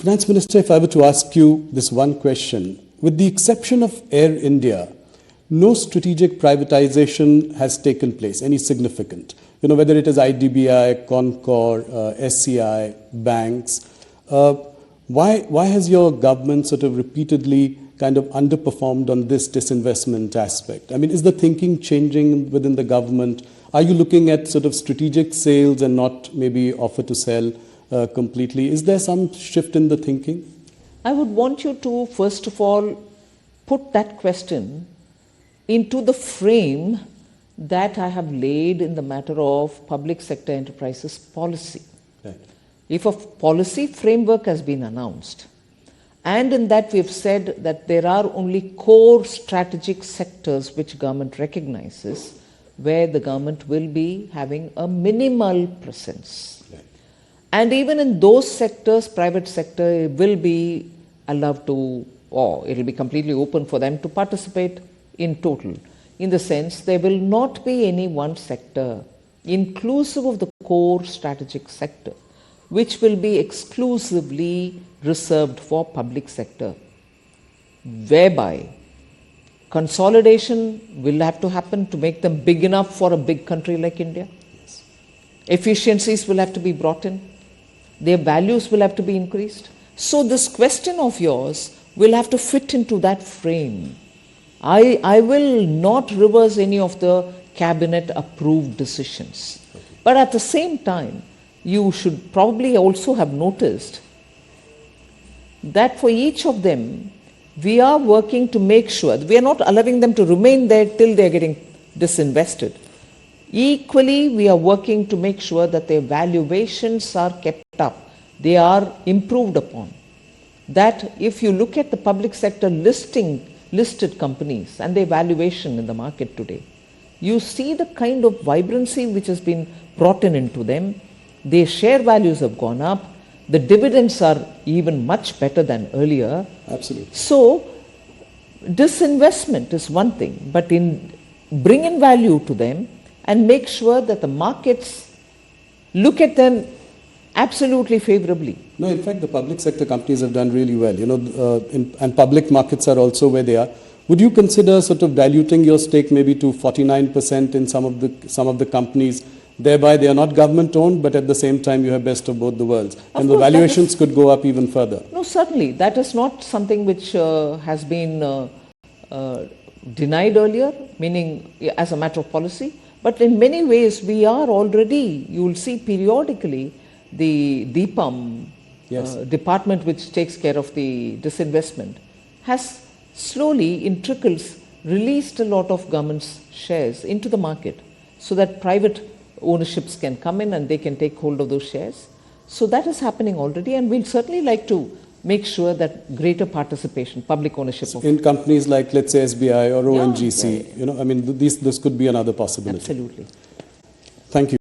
Finance Minister, if I were to ask you this one question, with the exception of Air India, no strategic privatization has taken place, any significant. Whether it is IDBI, Concor, SCI, banks. Why has your government sort of repeatedly kind of underperformed on this disinvestment aspect? I mean, is the thinking changing within the government? Are you looking at sort of strategic sales and not maybe offer to sell completely? Is there some shift in the thinking? I would want you to, first of all, put that question into the frame that I have laid in the matter of public sector enterprises policy. Right. If a policy framework has been announced, and in that we have said that there are only core strategic sectors which government recognizes, where the government will be having a minimal presence. Right. And even in those sectors, private sector will be allowed to, or it will be completely open for them to participate in total. In the sense, there will not be any one sector, inclusive of the core strategic sector, which will be exclusively reserved for public sector, whereby consolidation will have to happen to make them big enough for a big country like India. Yes. Efficiencies will have to be brought in. Their values will have to be increased. So this question of yours will have to fit into that frame. I will not reverse any of the cabinet approved decisions. Okay. But at the same time, you should probably also have noticed that for each of them, we are working to make sure that we are not allowing them to remain there till they are getting disinvested. Equally, we are working to make sure that their valuations are kept up, they are improved upon. That if you look at the public sector listed companies and their valuation in the market today, you see the kind of vibrancy which has been brought into them. Their share values have gone up. The dividends are even much better than earlier. Absolutely. So, disinvestment is one thing, but bring in value to them and make sure that the markets look at them absolutely favorably. No, in fact, the public sector companies have done really well, and public markets are also where they are. Would you consider sort of diluting your stake maybe to 49% in some of the companies? Thereby, they are not government owned, but at the same time, you have best of both the worlds. And the valuations could go up even further. No, certainly. That is not something which has been denied earlier, meaning as a matter of policy. But in many ways, we are already, you will see periodically, the DIPAM department which takes care of the disinvestment has slowly, in trickles, released a lot of government's shares into the market so that private ownerships can come in and they can take hold of those shares. So that is happening already, and we'll certainly like to make sure that greater participation, public ownership of in companies like, let's say, SBI or ONGC, I mean, this could be another possibility. Absolutely. Thank you.